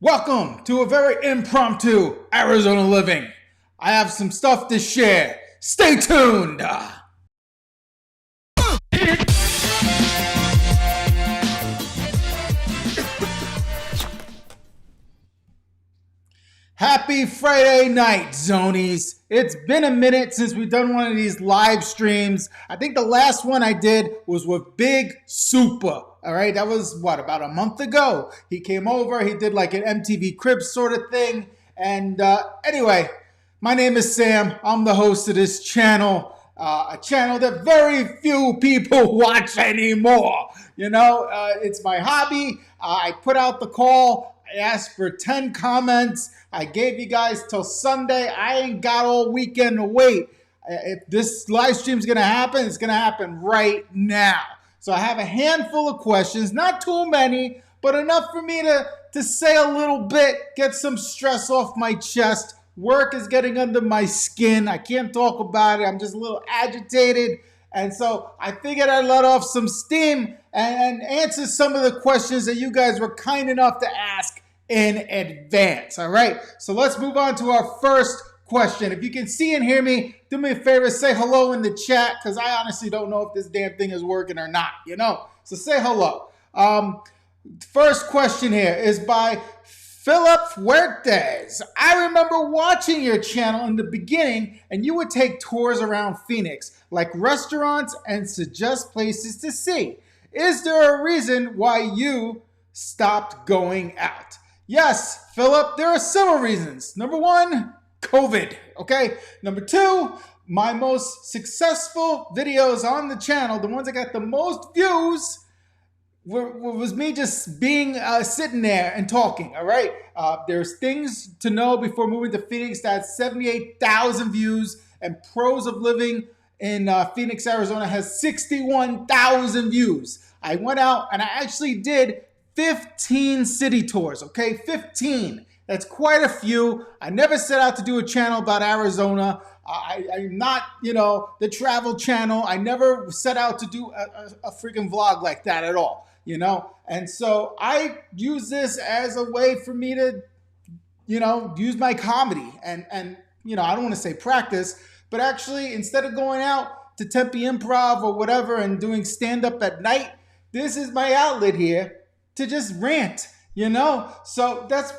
Welcome to a very impromptu Arizona living. I have some stuff to share. Stay tuned. Happy Friday night, Zonies. It's been a minute since we've done one of these live streams. I think the last one I did was with Big Super. All right, that was about a month ago. He came over, he did like an MTV Cribs sort of thing. And anyway, my name is Sam. I'm the host of this channel, a channel that very few people watch anymore. You know, it's my hobby. I put out the call. I asked for 10 comments. I gave you guys till Sunday. I ain't got all weekend to wait. If this live stream is going to happen, it's going to happen right now. So I have a handful of questions, not too many, but enough for me to say a little bit, get some stress off my chest. Work is getting under my skin. I can't talk about it. I'm just a little agitated. And so I figured I'd let off some steam and answer some of the questions that you guys were kind enough to ask in advance. All right, so let's move on to our first question. If you can see and hear me, do me a favor, say hello in the chat, because I honestly don't know if this damn thing is working or not, you know? So say hello. First question here is by Philip Fuertes. I remember watching your channel in the beginning, and you would take tours around Phoenix, like restaurants, and suggest places to see. Is there a reason why you stopped going out? Yes, Philip, there are several reasons. Number one, COVID, okay? Number two, my most successful videos on the channel, the ones that got the most views, was me just being sitting there and talking, all right? There's things to know before moving to Phoenix that had 78,000 views, and Pros of Living in Phoenix, Arizona has 61,000 views. I went out and I actually did 15 city tours, okay? 15. That's quite a few. I never set out to do a channel about Arizona. I'm not, the travel channel. I never set out to do a freaking vlog like that at all, And so I use this as a way for me to, use my comedy and I don't want to say practice, but actually instead of going out to Tempe Improv or whatever and doing stand-up at night, this is my outlet here to just rant, So that's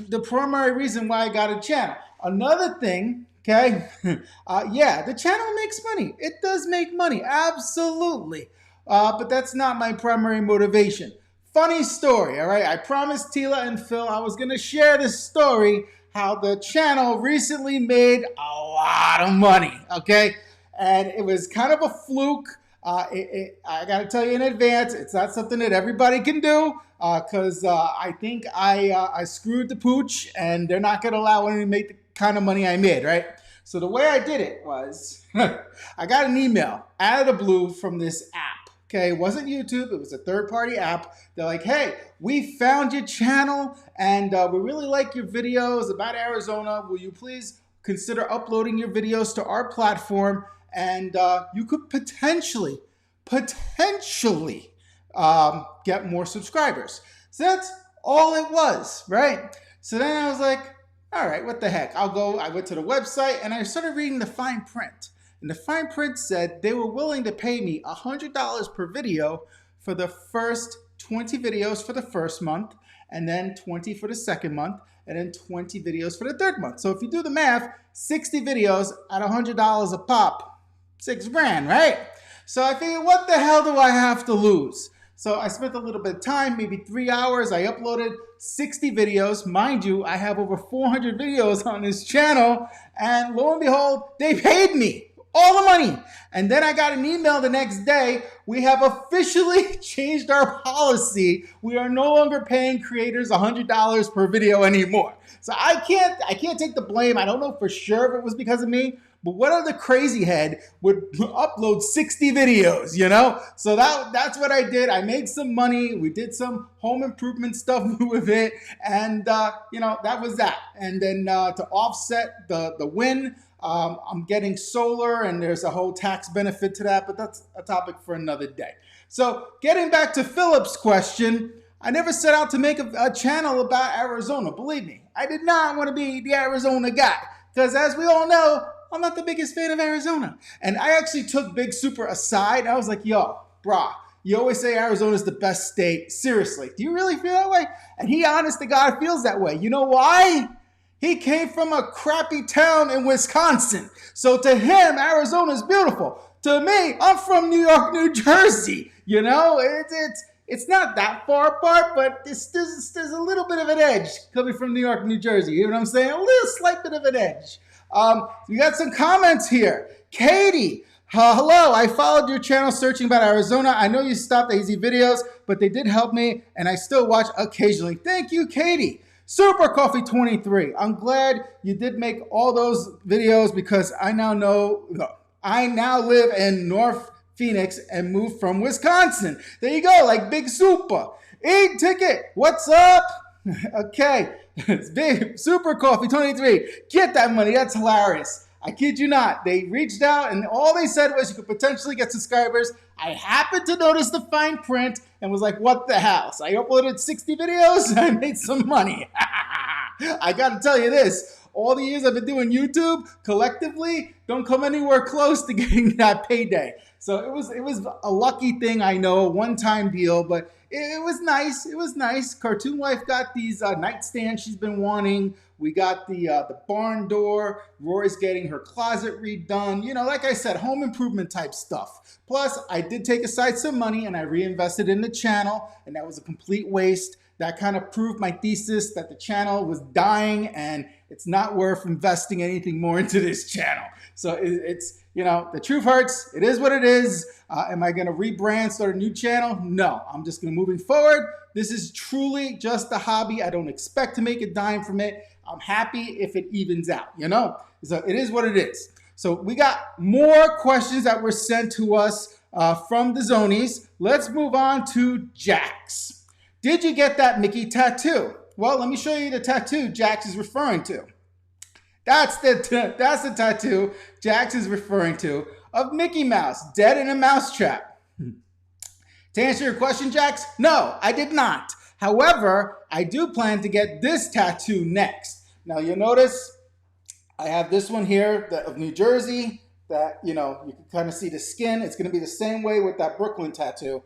the primary reason why I got a channel. Another thing, okay, the channel makes money. It does make money, absolutely. But that's not my primary motivation. Funny story, all right? I promised Tila and Phil I was going to share this story, how the channel recently made a lot of money, okay? And it was kind of a fluke. I got to tell you in advance, it's not something that everybody can do because I think I screwed the pooch and they're not going to allow me to make the kind of money I made, right? So the way I did it was I got an email out of the blue from this app, okay? It wasn't YouTube. It was a third-party app. They're like, hey, we found your channel and we really like your videos about Arizona. Will you please consider uploading your videos to our platform? And you could potentially get more subscribers. So that's all it was, right? So then I was like, all right, what the heck? I went to the website and I started reading the fine print. And the fine print said they were willing to pay me $100 per video for the first 20 videos for the first month, and then 20 for the second month, and then 20 videos for the third month. So if you do the math, 60 videos at $100 a pop, $6,000, right? So I figured, what the hell do I have to lose? So I spent a little bit of time, maybe 3 hours. I uploaded 60 videos. Mind you, I have over 400 videos on this channel. And lo and behold, they paid me all the money. And then I got an email the next day. We have officially changed our policy. We are no longer paying creators $100 per video anymore. So I can't take the blame. I don't know for sure if it was because of me. But what other crazy head would upload 60 videos, So that's what I did. I made some money. We did some home improvement stuff with it. And, that was that. And then to offset the win, I'm getting solar and there's a whole tax benefit to that. But that's a topic for another day. So getting back to Philip's question, I never set out to make a channel about Arizona. Believe me, I did not want to be the Arizona guy. Because as we all know, I'm not the biggest fan of Arizona. And I actually took Big Super aside. I was like, yo, brah, you always say Arizona's the best state. Seriously, do you really feel that way? And he, honest to God, feels that way. You know why? He came from a crappy town in Wisconsin. So to him, Arizona's beautiful. To me, I'm from New York, New Jersey. You know, it's not that far apart, but there's a little bit of an edge coming from New York, New Jersey. You know what I'm saying? A little slight bit of an edge. We got some comments here. Katie, hello. I followed your channel searching about Arizona. I know you stopped the easy videos, but they did help me, and I still watch occasionally. Thank you, Katie. Super Coffee 23. I'm glad you did make all those videos because I now live in North Phoenix and moved from Wisconsin. There you go, like Big Super. Eat Ticket, what's up? Okay, it's Big Super Coffee 23. Get that money, that's hilarious. I kid you not. They reached out and all they said was you could potentially get subscribers. I happened to notice the fine print and was like, what the hell? So I uploaded 60 videos and I made some money. I gotta tell you this. All the years I've been doing YouTube, collectively, don't come anywhere close to getting that payday. So it was a lucky thing, I know, a one-time deal, but it was nice. It was nice. Cartoon Wife got these nightstands she's been wanting. We got the barn door. Rory's getting her closet redone. You know, like I said, home improvement type stuff. Plus, I did take aside some money and I reinvested in the channel, and that was a complete waste. That kind of proved my thesis that the channel was dying and it's not worth investing anything more into this channel. So it's, you know, the truth hurts. It is what it is. Am I going to rebrand, start a new channel? No, I'm just going to moving forward. This is truly just a hobby. I don't expect to make a dime from it. I'm happy if it evens out, you know? So it is what it is. So we got more questions that were sent to us from the Zonies. Let's move on to Jax. Did you get that Mickey tattoo? Well, let me show you the tattoo Jax is referring to. That's the tattoo Jax is referring to of Mickey Mouse, dead in a mousetrap. To answer your question, Jax, no, I did not. However, I do plan to get this tattoo next. Now, you'll notice I have this one here of New Jersey that, you know, you can kind of see the skin. It's going to be the same way with that Brooklyn tattoo.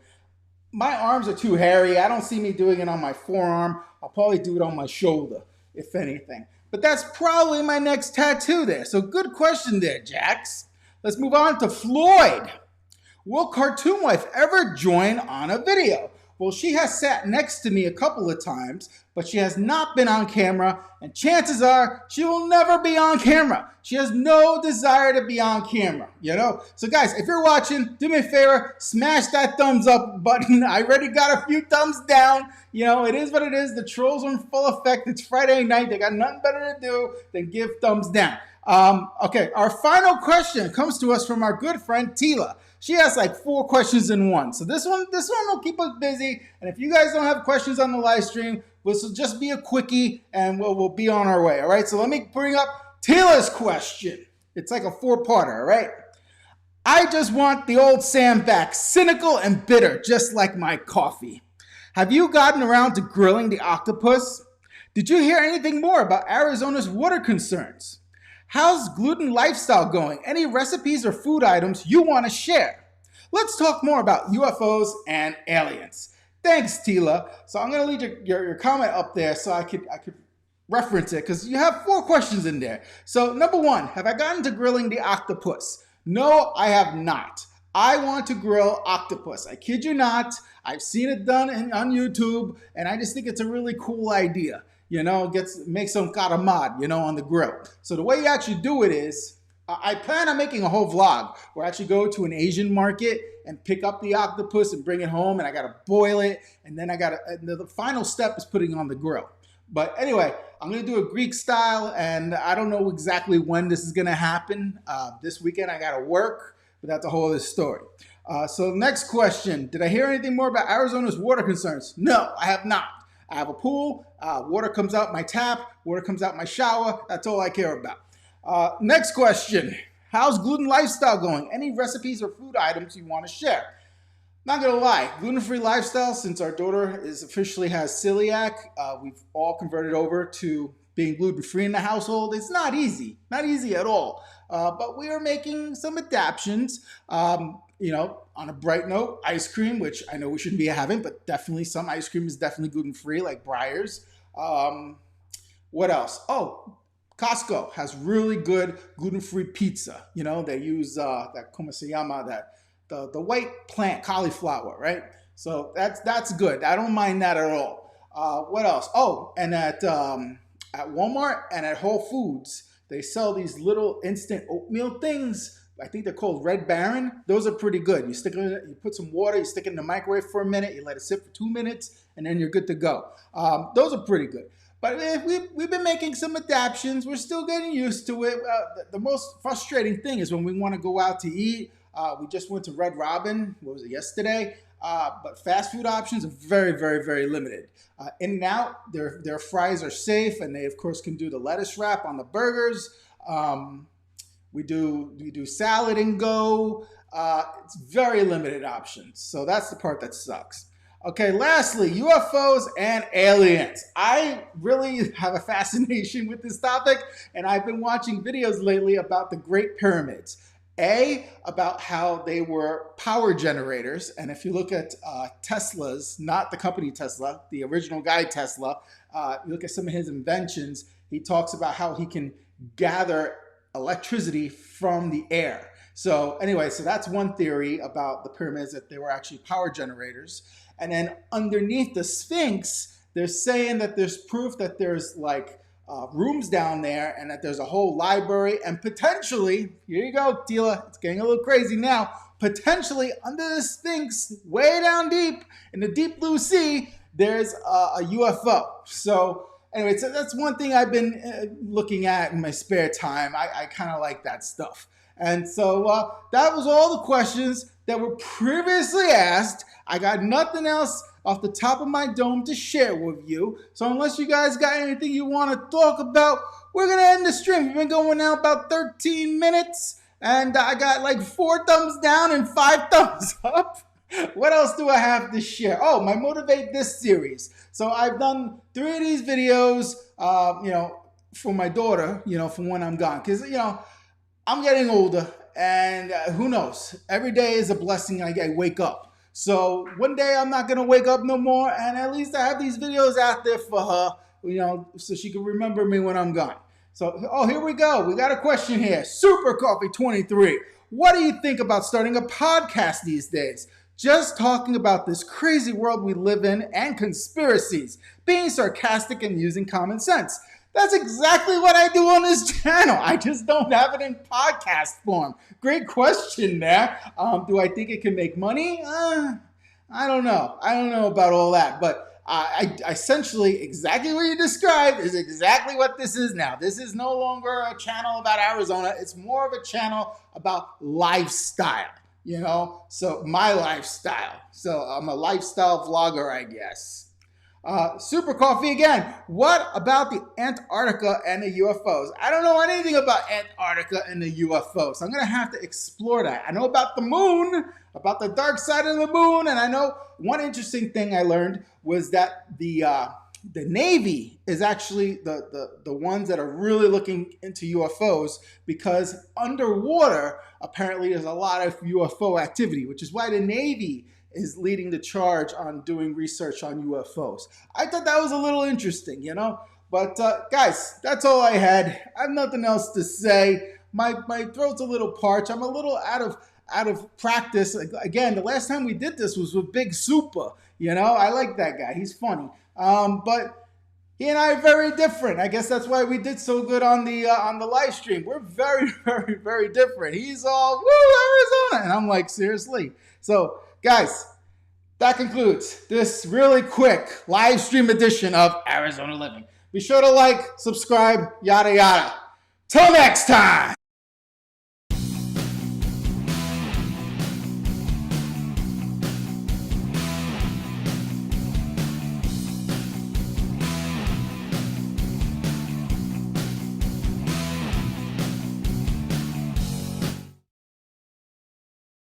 My arms are too hairy. I don't see me doing it on my forearm. I'll probably do it on my shoulder, if anything. But that's probably my next tattoo there. So good question there, Jax. Let's move on to Floyd. Will Cartoon Wife ever join on a video? Well, she has sat next to me a couple of times, but she has not been on camera, and chances are she will never be on camera. She has no desire to be on camera, you know? So guys, if you're watching, do me a favor, smash that thumbs up button. I already got a few thumbs down. You know, it is what it is. The trolls are in full effect. It's Friday night. They got nothing better to do than give thumbs down. Okay, our final question comes to us from our good friend Tila. She has like 4 questions in one. So this one will keep us busy. And if you guys don't have questions on the live stream, this will just be a quickie and we'll be on our way. All right, so let me bring up Tila's question. It's like a 4-parter, all right? I just want the old Sam back, cynical and bitter, just like my coffee. Have you gotten around to grilling the octopus? Did you hear anything more about Arizona's water concerns? How's gluten lifestyle going? Any recipes or food items you want to share? Let's talk more about UFOs and aliens. Thanks, Tila. So I'm going to leave your comment up there so I could reference it because you have 4 questions in there. So number 1, have I gotten to grilling the octopus? No, I have not. I want to grill octopus. I kid you not. I've seen it done on YouTube, and I just think it's a really cool idea. You know, make some caramad, you know, on the grill. So the way you actually do it is, I plan on making a whole vlog where I actually go to an Asian market and pick up the octopus and bring it home, and I gotta boil it, and then the final step is putting it on the grill. But anyway, I'm gonna do a Greek style, and I don't know exactly when this is gonna happen. This weekend I gotta work, but that's a whole other story. So next question, did I hear anything more about Arizona's water concerns? No, I have not. I have a pool, water comes out my tap, water comes out my shower. That's all I care about. Next question, how's gluten lifestyle going? Any recipes or food items you want to share? Not gonna lie, gluten-free lifestyle, since our daughter is officially has celiac, we've all converted over to being gluten-free in the household. It's not easy at all. But we are making some adaptations. On a bright note, ice cream, which I know we shouldn't be having, but definitely some ice cream is definitely gluten-free, like Breyers. What else? Oh, Costco has really good gluten-free pizza. They use that como se llama, that the white plant cauliflower, right? So that's good. I don't mind that at all. What else? Oh, and at Walmart and at Whole Foods, they sell these little instant oatmeal things. I think they're called Red Baron. Those are pretty good. You put some water, you stick it in the microwave for a minute, you let it sit for 2 minutes, and then you're good to go. Those are pretty good. But we've been making some adaptations. We're still getting used to it. The most frustrating thing is when we want to go out to eat. We just went to Red Robin, what was it, yesterday? But fast food options are very, very, very limited. In-N-Out, their fries are safe, and they, of course, can do the lettuce wrap on the burgers. We do salad and go. It's very limited options. So that's the part that sucks. Okay, lastly, UFOs and aliens. I really have a fascination with this topic, and I've been watching videos lately about the Great Pyramids. About how they were power generators. And if you look at Tesla's, not the company Tesla, the original guy Tesla, you look at some of his inventions, he talks about how he can gather electricity from the air. So anyway, so that's one theory about the pyramids, that they were actually power generators. And then underneath the Sphinx, they're saying that there's proof that there's like rooms down there, and that there's a whole library, and potentially, here you go, Tila, it's getting a little crazy now, potentially under the Sphinx, way down deep, in the deep blue sea, there's a UFO. So anyway, so that's one thing I've been looking at in my spare time. I kind of like that stuff. And so that was all the questions that were previously asked. I got nothing else off the top of my dome to share with you. So unless you guys got anything you want to talk about, we're going to end the stream. We've been going now about 13 minutes, and I got like 4 thumbs down and 5 thumbs up. What else do I have to share? Oh, my Motivate This series. So I've done 3 of these videos, for my daughter, from when I'm gone. Because, I'm getting older, and who knows? Every day is a blessing. I wake up. So one day I'm not going to wake up no more, and at least I have these videos out there for her, so she can remember me when I'm gone. So, here we go. We got a question here. Super Coffee 23. What do you think about starting a podcast these days? Just talking about this crazy world we live in and conspiracies, being sarcastic and using common sense. That's exactly what I do on this channel. I just don't have it in podcast form. Great question there. Do I think it can make money? I don't know. I don't know about all that. But I essentially, exactly what you described is exactly what this is now. This is no longer a channel about Arizona. It's more of a channel about lifestyle, So my lifestyle. So I'm a lifestyle vlogger, I guess. Super Coffee again. What about the Antarctica and the UFOs? I don't know anything about Antarctica and the UFOs. So I'm going to have to explore that. I know about the moon, about the dark side of the moon. And I know one interesting thing I learned was that the Navy is actually the ones that are really looking into UFOs, because underwater, apparently there's a lot of UFO activity, which is why the Navy is leading the charge on doing research on UFOs. I thought that was a little interesting, But guys, that's all I had. I have nothing else to say. My throat's a little parched. I'm a little out of practice. Again, the last time we did this was with Big Super. I like that guy. He's funny. But he and I are very different. I guess that's why we did so good on the live stream. We're very, very, very different. He's all, woo, Arizona. And I'm like, seriously? So, guys, that concludes this really quick live stream edition of Arizona Living. Be sure to like, subscribe, yada, yada. Till next time.